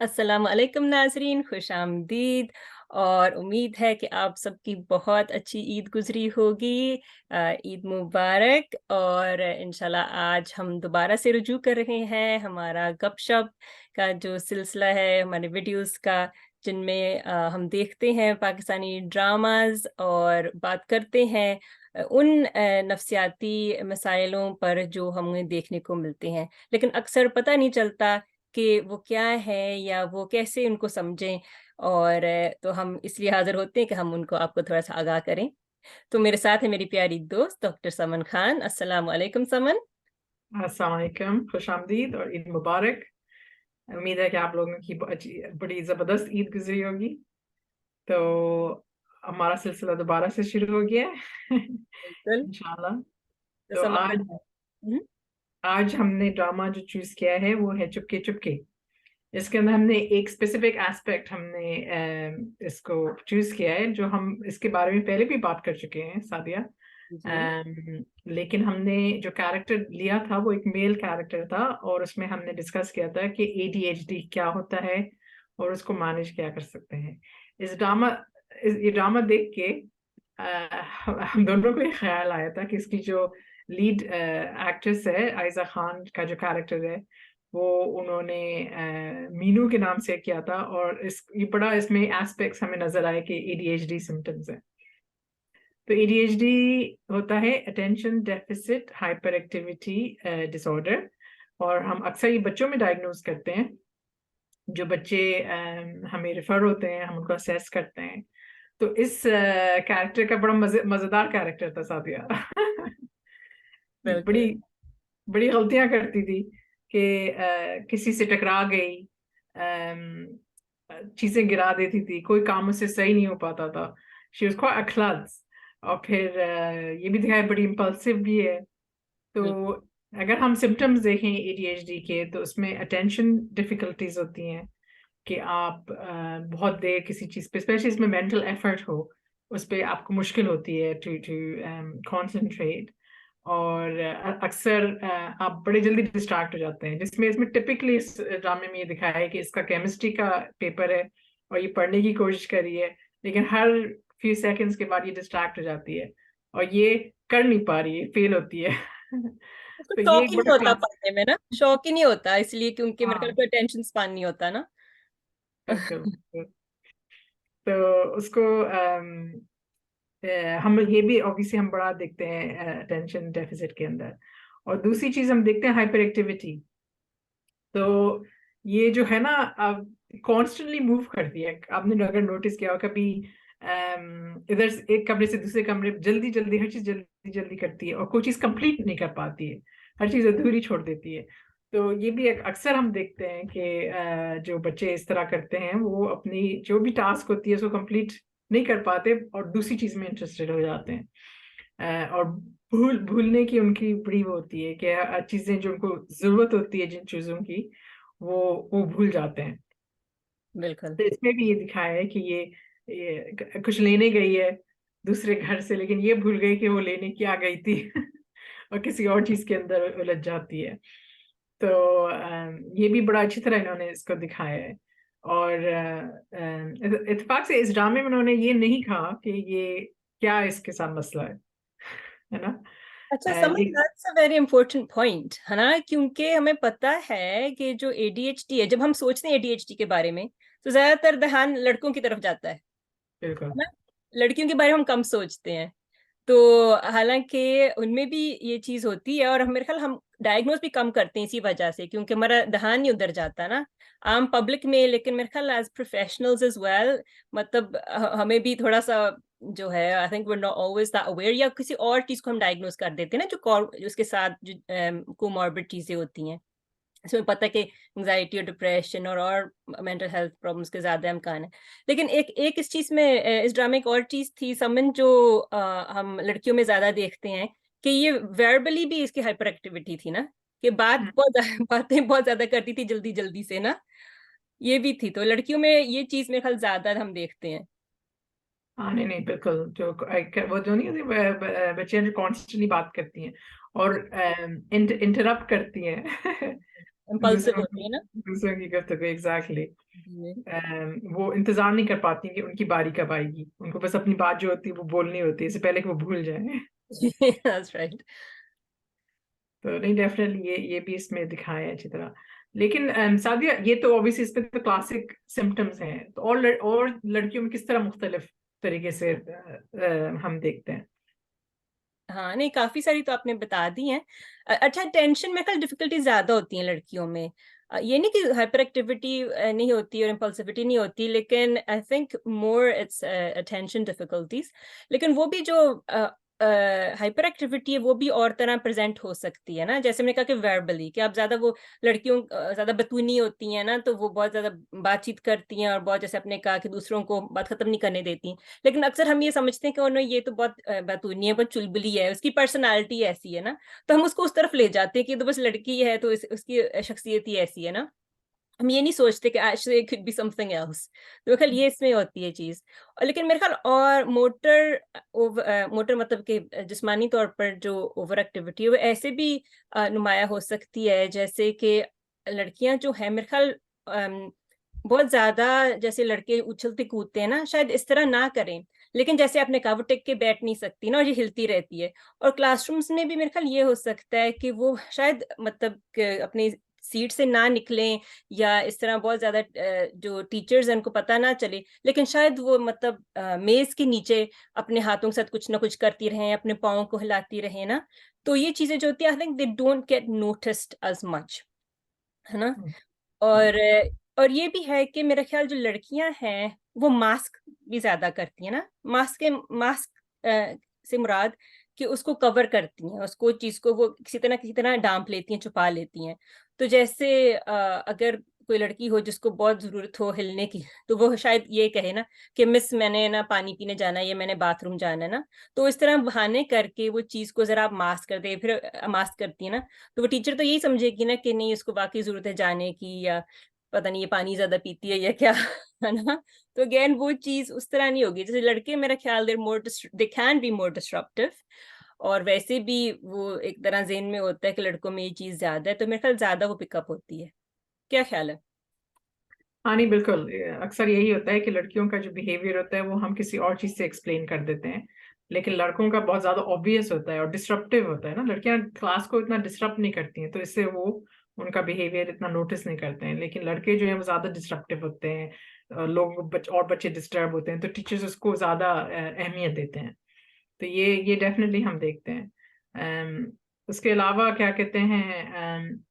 अस्सलाम वालेकुम नाज़रीन, खुशामदीद और उम्मीद है कि आप सबकी बहुत अच्छी ईद गुज़री होगी। ईद मुबारक और इंशाल्लाह आज हम दोबारा से रुजू कर रहे हैं हमारा गपशप का जो सिलसिला है हमारे वीडियोज़ का, जिनमें हम देखते हैं पाकिस्तानी ड्रामाज़ और बात करते हैं उन नफ्सियाती मसाइलों पर जो हमें देखने को मिलते हैं। लेकिन अक्सर पता नहीं चलता कि वो क्या है या वो कैसे उनको समझें और तो हम इसलिए हाज़िर होते हैं कि हम उनको आपको थोड़ा-सा आगाह करें। तो मेरे साथ है मेरी प्यारी दोस्त डॉक्टर समन खान। अस्सलाम वालेकुम समन। अस्सलाम वालेकुम, खुशामदीद और ईद मुबारक। उम्मीद है कि आप लोगों की बड़ी ज़बरदस्त ईद गुज़री होगी। तो हमारा सिलसिला दोबारा से शुरू हो गया है बिल्कुल, इंशाल्लाह। तो तो समन आज हुँ, आज हमने ड्रामा जो चूज़ किया है वो है चुपके चुपके। इसके अंदर हमने एक स्पेसिफिक एस्पेक्ट हमने इसको चूज़ किया है, जो हम इसके बारे में पहले भी बात कर चुके हैं सादिया। जी, लेकिन हमने जो कैरेक्टर लिया था वो एक मेल कैरेक्टर था, और उसमें हमने डिस्कस किया था कि एडीएचडी क्या होता है और उसको मैनेज क्या कर सकते हैं। इस ड्रामा ये ड्रामा देख के हम दोनों को ये ख्याल आया था कि इसकी जो लीड एक्ट्रेस है, आयजा खान का जो कैरेक्टर है, वो उन्होंने मीनू के नाम से किया था, और ये बड़ा इसमें एस्पेक्ट्स हमें नजर आए कि एडीएचडी सिम्टम्स है। तो एडीएचडी होता है attention deficit hyper activity disorder, और हम अक्सर ये बच्चों में डायग्नोज करते हैं। जो बच्चे हमें रेफर होते हैं, हम उनको असेस करते हैं। तो इस कैरेक्टर का बड़ा मजेदार कैरेक्टर था सादिया ये बिल्कुल। बड़ी बड़ी गलतियां करती थी कि किसी से टकरा गई, चीजें गिरा देती थी, कोई काम उससे सही नहीं हो पाता था। शी वाज क्वाइट अ, और फिर ये भी दिखाया बड़ी इम्पल्सिव भी है। तो बिल अगर हम सिम्टम्स देखें एडीएचडी के, तो उसमें अटेंशन डिफिकल्टीज होती हैं कि आप बहुत देर किसी चीज पे, स्पेशली इसमें मेंटल एफर्ट हो, उस पे आपको मुश्किल होती है टू टू कंसंट्रेट। और अक्सर आप बड़े जल्दी डिस्ट्रैक्ट हो जाते हैं, जिसमें इसमें टिपिकली इस ड्रामे में ये दिखाया है कि इसका केमिस्ट्री का पेपर है और ये पढ़ने की कोशिश कर रही है, लेकिन हर फ्यू सेकंड्स के बाद ये डिस्ट्रैक्ट हो जाती है और ये कर नहीं पा रही है, फेल होती है उसको तो ये शौक एक ही नहीं बड़ा होता क्लास। पढ़ने में ना, शौक ही नहीं होता इसलिए क्योंकि मेरे ख्याल हाँ, को अटेंशन स्पैन नहीं होता ना। बिल्कुल। तो उसको हम ये भी ऑब्वियसली हम बड़ा देखते हैं अटेंशन डेफिसिट के अंदर। और दूसरी चीज हम देखते हैं हाइपर एक्टिविटी। तो ये जो है ना, अब कॉन्स्टेंटली मूव करती है। आपने अगर नोटिस किया हो कभी, इधर से एक कमरे से दूसरे कमरे, जल्दी जल्दी हर चीज जल्दी जल्दी करती है और कोई चीज कंप्लीट नहीं कर पाती है, हर चीज अधूरी छोड़ देती है। तो ये भी एक अक्सर हम देखते हैं कि जो बच्चे इस तरह करते हैं, वो अपनी जो भी टास्क होती है उसको कंप्लीट नहीं कर पाते और दूसरी चीज में इंटरेस्टेड हो जाते हैं। और भूलने की उनकी बड़ी वो होती है कि चीजें जो उनको जरूरत होती है जिन चीजों की, वो भूल जाते हैं। बिल्कुल, तो इसमें भी ये दिखाया है कि ये कुछ लेने गई है दूसरे घर से, लेकिन ये भूल गई कि वो लेने क्या गई थी और किसी और चीज के अंदर उलझ जाती है। तो ये भी बड़ा अच्छी तरह इन्होंने इसको दिखाया है। और इत्तेफाक से इस ड्रामे में उन्होंने ये नहीं कहा कि ये क्या इसके साथ मसला है ना। अच्छा समझ लेकिन that's a very important point है ना, क्योंकि हमें पता है कि जो एडीएचडी है, जब हम सोचते हैं एडीएचडी के बारे में तो ज्यादातर ध्यान लड़कों की तरफ जाता है बिल्कुल। ना? लड़कियों के बारे में हम कम सोचते हैं। तो हालांकि उनमें भी ये चीज होती है और मेरे ख्याल हम डायग्नोज भी कम करते हैं इसी वजह से, क्योंकि हमारा ध्यान नहीं उधर जाता ना आम पब्लिक में। लेकिन मेरे ख्याल एज प्रोफेशनल्स एज वेल, मतलब हमें भी थोड़ा सा जो है, I think we are not always that aware, या किसी और चीज को हम डायग्नोज कर देते हैं ना, जो उसके साथ जो कोमॉर्बिड चीजें होती हैं। इसमें पता है कि एंजाइटी और डिप्रेशन और मेंटल हेल्थ प्रॉब्लम्स के ज्यादा इम्कान है। लेकिन एक एक इस चीज में इस ड्रामे एक और चीज थी समन, जो हम लड़कियों में ज्यादा देखते हैं कि ये वर्बली भी इसकी हाइपर एक्टिविटी थी ना, कि हम्म। बातें बहुत ज्यादा करती थी जल्दी जल्दी से ना। ये भी थी, तो लड़कियों में ये चीज मेरे ख्याल ज्यादा हम देखते हैं। हाँ, नहीं नहीं, बिल्कुल। जो वो जो नहीं होती, बच्चियां जो कॉन्स्टेंटली बात करती हैं और इंटरप्ट करती हैं इम्पल्सिव दूसरों होती है ना। दूसरों की गुफ्तगू, एग्जैक्टली। जी। वो इंतजार नहीं कर पाती कि उनकी बारी कब आएगी, उनको बस अपनी बात जो होती है वो बोलनी होती है, इससे पहले कि वो भूल जाए। That's right. तो नहीं, डेफिनेटली ये भी इसमें दिखाया है अच्छी तरह। लेकिन सादिया, ये तो ऑब्वियसली इसमें तो क्लासिक सिम्टम्स हैं, तो और लड़कियों में किस तरह मुख्तलिफ तरीके से हम देखते हैं? हाँ, नहीं काफी सारी तो आपने बता दी हैं। अच्छा, टेंशन में कल डिफिकल्टी ज्यादा होती हैं लड़कियों में। ये नहीं कि हाइपर एक्टिविटी नहीं होती और इम्पल्सिविटी नहीं होती, लेकिन I think more it's attention difficulties. लेकिन वो भी जो हाइपर एक्टिविटी है वो भी और तरह प्रेजेंट हो सकती है ना, जैसे मैंने कहा कि वर्बली, कि आप ज्यादा वो लड़कियों ज्यादा बतूनी होती हैं ना, तो वो बहुत ज्यादा बातचीत करती हैं और बहुत, जैसे आपने कहा कि दूसरों को बात खत्म नहीं करने देती। लेकिन अक्सर हम ये समझते हैं कि उन्होंने ये तो बहुत बतूनी है, बहुत चुलबुली है, उसकी पर्सनालिटी ऐसी है ना, तो हम उसको उस तरफ ले जाते हैं कि ये तो बस लड़की है, तो उसकी शख्सियत ही ऐसी है ना। हम ये नहीं सोचते कि actually it could be something else. तो मेरे ख्याल ये इसमें होती है चीज। और लेकिन मेरे ख्याल और मोटर मतलब कि जिस्मानी तौर पर जो ओवर एक्टिविटी है वो ऐसे भी नुमाया हो सकती है, जैसे कि लड़कियां जो है मेरे ख्याल बहुत ज्यादा, जैसे लड़के उछलते कूदते हैं ना, शायद इस तरह ना करें, लेकिन जैसे आपने कहा वो टिक के बैठ नहीं सकती ना, और ये हिलती रहती है। और क्लासरूम्स में भी मेरे ख्याल ये हो सकता है कि वो शायद मतलब अपनी सीट से ना निकलें, या इस तरह बहुत ज्यादा जो टीचर्स हैं उनको पता ना चले, लेकिन शायद वो मतलब मेज के नीचे अपने हाथों के साथ कुछ ना कुछ करती रहें, अपने पाँव को हिलाती रहें ना। तो ये चीजें जो होती है, I think they don't get noticed as much, है ना। और ये भी है कि मेरा ख्याल जो लड़कियां हैं वो मास्क भी ज्यादा करती हैं ना। मास्क से मुराद कि उसको कवर करती हैं, उसको चीज को वो किसी तरह ढांप लेती हैं, छुपा लेती हैं। तो जैसे अगर कोई लड़की हो जिसको बहुत जरूरत हो हिलने की, तो वो शायद ये कहे ना कि मिस मैंने ना पानी पीने जाना है, या मैंने बाथरूम जाना है ना। तो इस तरह बहाने करके वो चीज को जरा आप मास्क कर दे, फिर मास्क करती है ना, तो वो टीचर तो यही समझेगी ना कि नहीं इसको वाकई जरूरत है जाने की, या पता नहीं ये पानी ज्यादा पीती है या क्या, है ना। तो अगेन वो चीज उस तरह नहीं होगी। जैसे लड़के मेरा ख्याल they can be more disruptive, और वैसे भी वो एक तरह जेन में होता है कि लड़कों में ये चीज ज्यादा है, तो मेरे ख्याल ज्यादा वो पिकअप होती है। क्या ख्याल है? हाँ नहीं, बिल्कुल। अक्सर यही होता है कि लड़कियों का जो बिहेवियर होता है वो हम किसी और चीज से एक्सप्लेन कर देते हैं, लेकिन लड़कों का बहुत ज्यादा ऑब्वियस होता है और डिस्ट्रप्टिव होता है ना। लड़कियां क्लास को इतना डिस्टर्ब नहीं करती हैं, तो इससे वो उनका बिहेवियर इतना नोटिस नहीं करते हैं, लेकिन लड़के जो है वो ज्यादा डिस्ट्रप्टिव होते हैं। और बच्चे डिस्टर्ब होते हैं, तो टीचर्स उसको ज्यादा अहमियत देते हैं। तो ये डेफिनेटली हम देखते हैं। उसके अलावा क्या कहते हैं,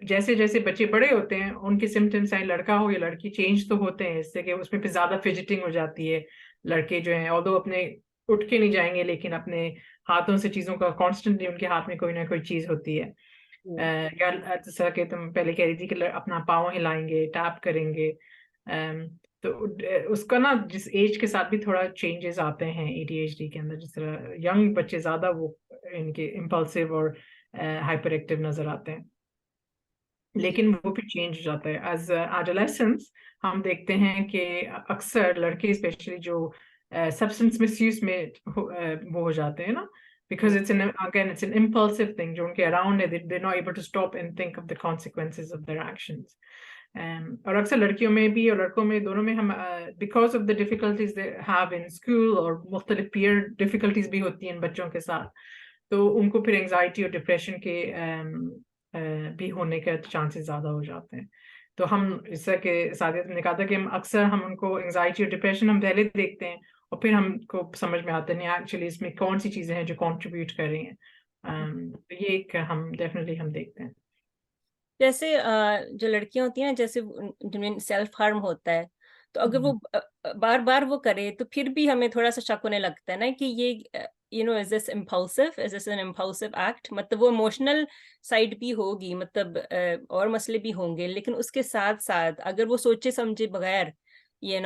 जैसे जैसे बच्चे बड़े होते हैं उनके सिम्टम्स, चाहे लड़का हो या लड़की, चेंज तो होते हैं, इससे कि उसमें फिर ज्यादा फिजिटिंग हो जाती है। लड़के जो हैं ऑल्दो अपने उठ के नहीं जाएंगे, लेकिन अपने हाथों से चीजों का कॉन्स्टेंटली, उनके हाथ में कोई ना कोई चीज होती है। या जैसा कि तुम पहले कह रही थी कि अपना पाँव हिलाएंगे, टैप करेंगे। तो उसका ना जिस एज के साथ भी थोड़ा चेंजेस आते हैं एडीएचडी के अंदर। जिस तरह यंग बच्चे ज्यादा वो इनके इम्पल्सिव और हाइपर एक्टिव नजर आते हैं, जी। लेकिन वो भी चेंज हो जाता है एज एडोलेसेंस। हम देखते हैं कि अक्सर लड़के स्पेशली जो सब्सटेंस मिसयूज में वो हो जाते हैं ना, because it's an again it's an impulsive thing जो उनके अराउंड है, they not able to stop and think of the consequences of their actions. और अक्सर लड़कियों में भी और लड़कों में, दोनों में, हम because of the difficulties they have in school, और मुख्तलिफ पीयर डिफिकल्टीज भी होती हैं इन बच्चों के साथ, तो उनको फिर एंजाइटी और डिप्रेशन के भी होने के चांसेस ज्यादा हो जाते हैं। तो हम, जैसा कि सादिया ने कहा था, कि हम उनको एंजाइटी और डिप्रेशन हम पहले देखते हैं, और फिर हमको समझ में आता नहीं एक्चुअली इसमें कौन सी चीजें हैं जो कंट्रीब्यूट कर रही हैं। तो ये एक हम डेफिनेटली हम देखते हैं। जैसे जो लड़कियां होती हैं ना, जैसे जिनमें सेल्फ हार्म होता है, तो अगर वो बार बार वो करे, तो फिर भी हमें थोड़ा सा शक होने लगता है ना कि ये is this N impulsive act. मतलब वो इमोशनल साइड भी होगी, मतलब और मसले भी होंगे, लेकिन उसके साथ साथ अगर वो सोचे समझे बगैर ये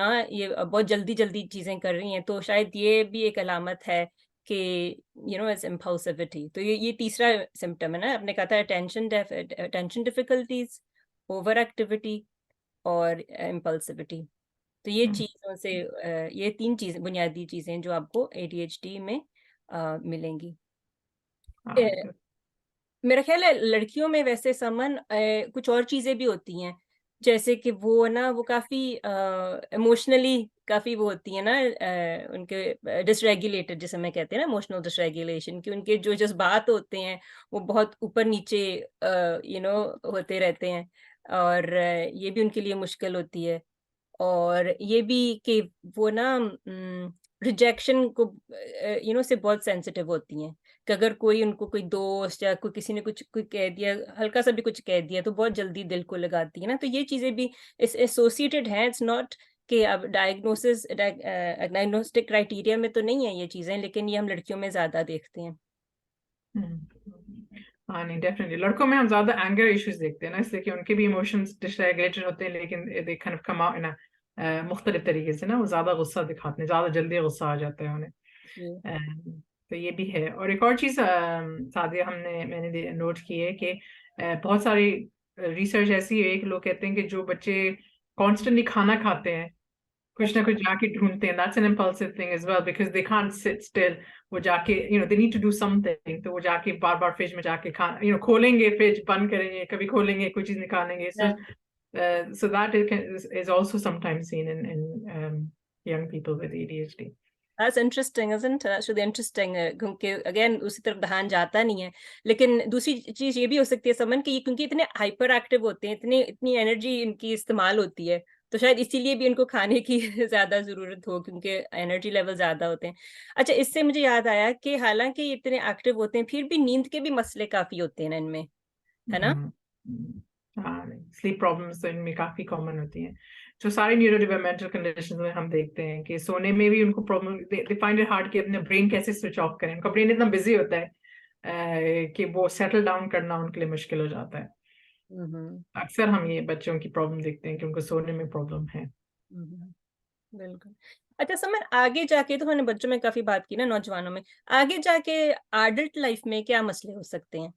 बहुत जल्दी जल्दी चीजें कर रही हैं, तो शायद ये भी एक अलामत है कि इट्स इम्पल्सिविटी। तो ये तीसरा सिम्टम है ना, आपने कहा था अटेंशन डिफिकल्टीज, ओवर एक्टिविटी और इम्पल्सिविटी। तो ये हम्म, चीजों से ये तीन चीजें, बुनियादी चीजें जो आपको एडीएचडी में मिलेंगी। हाँ, बिल्कुल। मेरा ख़्याल है लड़कियों में वैसे समन कुछ और चीज़ें भी होती हैं, जैसे कि वो ना वो काफ़ी इमोशनली काफ़ी वो होती हैं ना उनके डिसरेगुलेटेड जिसे मैं कहते हैं ना इमोशनल डिसरेगुलेशन कि उनके जो जज़्बात होते हैं, वो बहुत ऊपर-नीचे होते रहते हैं और ये भी उनके लिए मुश्किल होती है। और ये भी कि वो ना रिजेक्शन को से बहुत सेंसिटिव होती हैं, कि अगर कोई उनको कोई दोस्त या कोई किसी ने कुछ कोई कह दिया, हल्का-सा भी कुछ कह दिया, तो बहुत जल्दी दिल को लगाती है ना, तो ये चीज़ें भी इस एसोसिएटेड हैं, इट्स नॉट कि अब डायग्नोस्टिक क्राइटेरिया में तो नहीं है ये चीज़ें, लेकिन ये हम लड़कियों में ज़्यादा देखते हैं। हाँ, नहीं डेफ़िनिटली लड़कों में हम ज़्यादा एंगर इश्यूज़ देखते हैं ना, इसलिए कि उनके भी इमोशंस डिसरेगुलेटेड होते हैं, लेकिन they kind of come out in मुख्तलिफ तरीके से ना, वो ज़्यादा गुस्सा दिखाते हैं, ज़्यादा जल्दी गुस्सा आ जाता है उन्हें। जी। तो ये भी है और एक और चीज़ सादिया मैंने नोट की है कि बहुत सारी रिसर्च ऐसी है कि लोग कहते हैं कि जो बच्चे कॉन्स्टेंटली खाना खाते हैं, कुछ ना कुछ जाके ढूँढते हैं, that's an impulsive thing as well because they can't sit still. वो जाके they need to do something, तो वो जाके बार-बार फ्रिज में जाके खोलेंगे फ्रिज, बंद करेंगे, कभी खोलेंगे, कोई चीज़ निकालेंगे। So that is also sometimes seen in young people with ADHD. That's interesting isn't it? That's really interesting क्योंकि अगेन उसी तरफ ध्यान जाता नहीं है। लेकिन दूसरी चीज़ ये भी हो सकती है समन कि ये क्योंकि इतने हाइपर एक्टिव होते हैं, इतनी एनर्जी इनकी इस्तेमाल होती है, तो शायद इसीलिए भी इनको खाने की ज़्यादा ज़रूरत हो क्योंकि एनर्जी लेवल ज़्यादा होते हैं। अच्छा इससे मुझे याद आया कि हालाँकि ये इतने एक्टिव होते हैं, फिर भी नींद के भी मसले काफ़ी होते हैं ना इनमें, है ना? हुँ, हुँ। हाँ, स्लीप प्रॉब्लम्स तो इनमें काफ़ी कॉमन होती हैं। जो सारी न्यूरो डेवलपमेंटल कंडीशंस में हम देखते हैं कि सोने में भी उनको problem they find it hard कि अपने ब्रेन कैसे स्विच ऑफ करें। उनका ब्रेन इतना बिज़ी होता है कि वो सेटल डाउन करना उनके लिए मुश्किल हो जाता है। हुँ, हुँ। अक्सर हम ये बच्चों की प्रॉब्लम देखते हैं कि उनको सोने में प्रॉब्लम है। हुँ, हुँ। बिल्कुल। अच्छा समर आगे जाके तो हमने बच्चों में काफ़ी बात की ना नौजवानों में, आगे जाके एडल्ट लाइफ़ में क्या मसले हो सकते हैं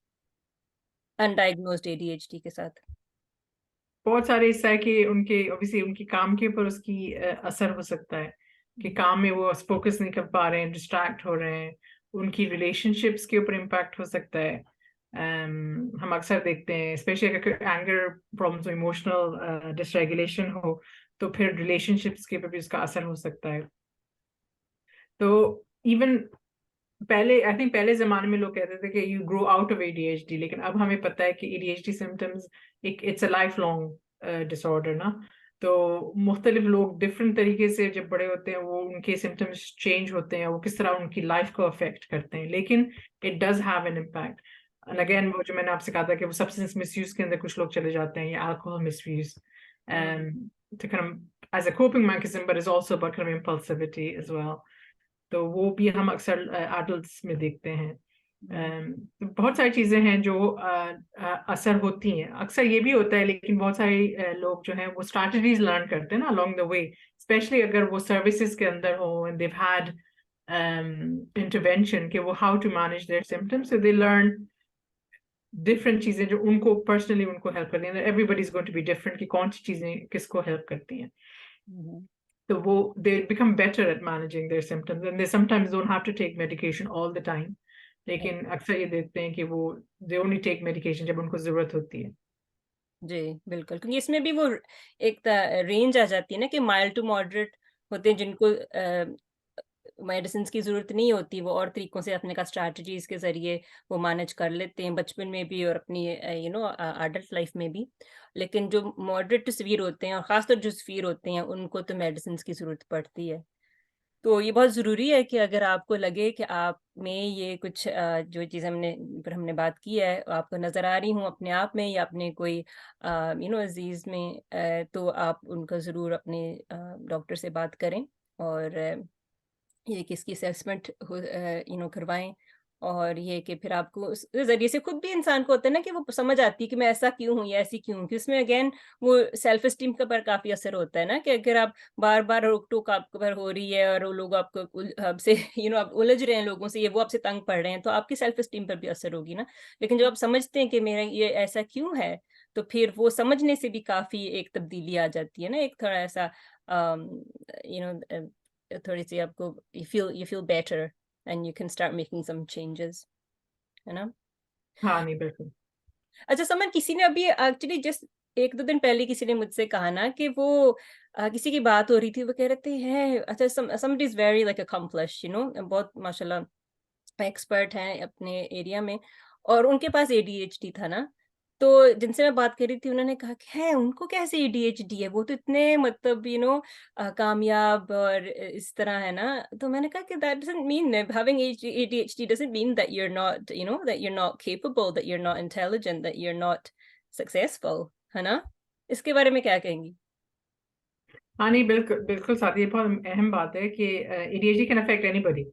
अनडायग्नोज्ड एडीएचडी के साथ? बहुत सारे हिस्सा है कि उनके ऑब्वियसली उनके काम के ऊपर उसकी असर हो सकता है कि हुँ, काम में वो फोकस नहीं कर पा रहे हैं, डिस्ट्रैक्ट हो रहे हैं, उनकी रिलेशनशिप्स के ऊपर इम्पैक्ट हो सकता है। हम अक्सर देखते हैं स्पेशली अगर एंगर प्रॉब्लम्स हो, इमोशनल डिसरेगुलेशन हो, तो फिर रिलेशनशिप्स के ऊपर भी उसका असर हो सकता है। तो इवन पहले आई थिंक पहले ज़माने में लोग कहते थे कि you grow out of ADHD, लेकिन अब हमें पता है कि एडीएचडी सिम्पटम्स एक it's a life long disorder ना। तो मुख्तलिफ लोग डिफरेंट तरीके से जब बड़े होते हैं वो उनके सिम्पटम्स चेंज होते हैं, वो किस तरह उनकी लाइफ को अफेक्ट करते हैं, लेकिन it does have an impact. And hmm, again वो जो मैंने आपसे कहा था कि वो सब्सटेंस मिसयूज़ के अंदर कुछ लोग चले जाते हैं या alcohol misuse hmm, and to kind of as a coping mechanism, but it's also about kind of impulsivity as well. तो वो भी हम अक्सर एडल्ट्स में देखते हैं। हुँ, तो बहुत सारी चीज़ें हैं जो असर होती हैं। अक्सर ये भी होता है लेकिन बहुत सारे लोग जो हैं वो स्ट्रैटेजीज़ लर्न करते हैं ना अलोंग द वे, स्पेशली अगर वो सर्विसेज़ के अंदर हो and they have had intervention कि वो how to manage their symptoms, so they learn different चीज़ें जो उनको पर्सनली उनको हेल्प करती हैं। Everybody is going to be different कि कौन-सी चीज़ें किसको हेल्प करती हैं। हुँ, So they become better at managing their symptoms and they sometimes don't have to take medication all the time. लेकिन अक्सर ये देखते हैं कि वो they only take medication जब उनको ज़रूरत होती है। जी, बिल्कुल, क्योंकि इसमें भी वो एक रेंज आ जाती है ना कि माइल्ड टू मॉडरेट होते हैं जिनको मेडिसिन्स की ज़रूरत नहीं होती, वो और तरीकों से अपने का स्ट्रैटेजीज़ के ज़रिए वो मैनेज कर लेते हैं बचपन में भी और अपनी एडल्ट लाइफ़ में भी। लेकिन जो मॉडरेट टू सीवियर होते हैं और ख़ासतौर जो सीवियर होते हैं, उनको तो मेडिसिन्स की ज़रूरत पड़ती है। तो ये बहुत ज़रूरी है कि अगर आपको लगे कि आप में ये कुछ जो चीज़ हमने बात की है, आपको नज़र आ रही हों अपने आप में या अपने कोई अज़ीज़ में तो आप उनका ज़रूर अपने डॉक्टर से बात करें और ये कि इसकी असेसमेंट करवाएँ और ये कि फिर आपको उस ज़रिए से खुद भी इंसान को होता है ना कि वो समझ आती है कि मैं ऐसा क्यों हूँ या ऐसी क्यों हूँ? कि उसमें अगेन वो सेल्फ एस्टीम के ऊपर काफ़ी असर होता है ना कि अगर आप बार-बार रोक-टोक आपके ऊपर हो रही है और वो लोग आपको आपसे आप उलझ रहे हैं लोगों से, ये वो आपसे तंग पड़ रहे हैं, तो आपकी सेल्फ एस्टीम पर भी असर होगी ना। लेकिन जब आप समझते हैं कि मेरा ये ऐसा क्यों है, तो फिर वो समझने से भी काफ़ी एक तब्दीली आ जाती है ना, एक थोड़ा-सा अम, यू नो थोड़ी-सी आपको you feel better and you can start making some changes, है ना? हाँ, नहीं बिल्कुल। अच्छा समन, किसी ने अभी एक्चुअली जस्ट 1-2 दिन पहले किसी ने मुझसे कहा ना कि वो किसी की बात हो रही थी, वो कह रहे थे हैं अच्छा somebody is very like accomplished you know, बहुत माशाल्लाह एक्सपर्ट हैं अपने एरिया में, और उनके पास एडीएचडी था ना, तो जिनसे मैं बात कर रही थी उन्होंने कहा कि है उनको कैसे एडीएचडी है, वो तो इतने मतलब यू नो कामयाब और इस तरह है ना। तो मैंने कहा कि that doesn't mean having ADHD doesn't mean that you are not you know that you are not capable, that you are not intelligent, that you are not successful, है ना? इसके बारे में क्या कहेंगी? हाँ, नहीं बिल्कुल, बिल्कुल साथी, ये बहुत अहम बात है कि एडीएचडी कैन अफेक्ट एनीबॉडी।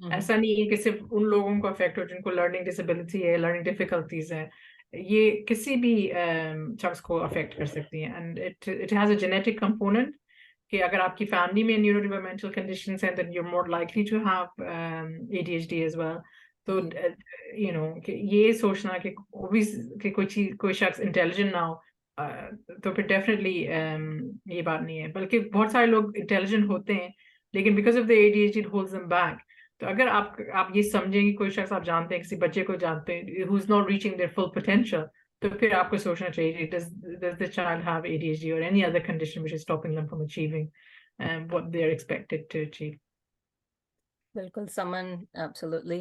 हुँ, ऐसा नहीं है कि सिर्फ उन लोगों को अफेक्ट हो जिनको लर्निंग डिसेबिलिटी है, लर्निंग डिफिकल्टीज है। ये किसी भी शख्स को अफेक्ट कर सकती है, and it it has a genetic component कि अगर आपकी फैमिली में न्यूरो डेवलपमेंटल कंडीशंस हैं, then you are more likely to have ADHD as well. तो जी, यू नो कि ये सोचना कि कि कोई चीज, कोई शख्स इंटेलिजेंट ना हो, तो फिर डेफिनेटली ये बात नहीं है। बल्कि बहुत सारे लोग इंटेलिजेंट होते हैं, लेकिन because of the ADHD it holds them back. तो अगर आप ये समझें कि कोई शख्स आप जानते हैं, किसी बच्चे को जानते हैं who is not reaching there full potential, तो फिर आपको सोचना चाहिए, does the child have ADHD or any other condition which is stopping them from achieving what they are expected to achieve? बिल्कुल समन, एब्सोल्युटली।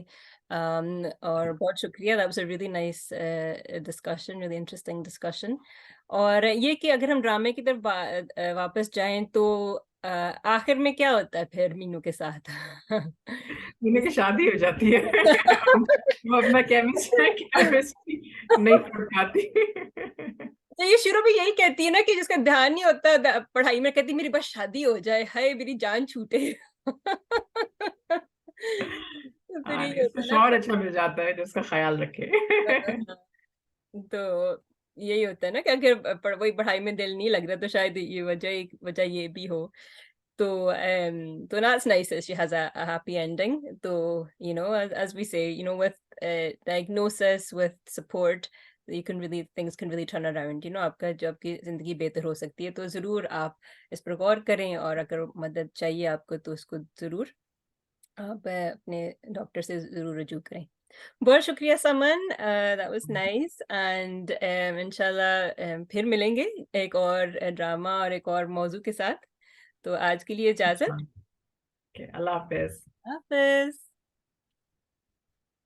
और बहुत शुक्रिया, that was a really nice discussion, really interesting discussion. और ये कि अगर हम ड्रामे की तरफ वापस जाएँ तो आखिर में क्या होता है फिर मीनू के साथ? मीनू की शादी हो जाती है। वो अपना केमिस्ट्री नहीं पढ़ पाती। तो ये शुरू में यही कहती है ना कि जिसका ध्यान नहीं होता पढ़ाई में, कहती मेरी बस शादी हो जाए, हाय मेरी जान छूटे। तो फिर हाँ, यही इसको होता है ना शौहर अच्छा मिल जाता है जो उसका ख्याल रखे। हाँ, तो यही होता है ना कि अगर वही पढ़ाई में दिल नहीं लग रहा, तो शायद ये वजह, एक वजह ये भी हो। तो तो that's nice that she has a happy ending. तो you know, as we say, you know, with diagnosis, with support, you can really, things can really turn around. You know, आपका जो आपकी ज़िंदगी बेहतर हो सकती है, तो ज़रूर आप इस पर गौर करें, और अगर मदद चाहिए आपको तो उसको ज़रूर आप अपने डॉक्टर से ज़रूर रुजू करें। बहुत शुक्रिया समन, दैट वाज़ नाइस, एंड इंशाल्लाह फिर मिलेंगे एक और ड्रामा और एक और मौज़ू के साथ। तो आज के लिए इजाज़त। अच्छा, अल्लाह हाफिज। हाफ़िज़।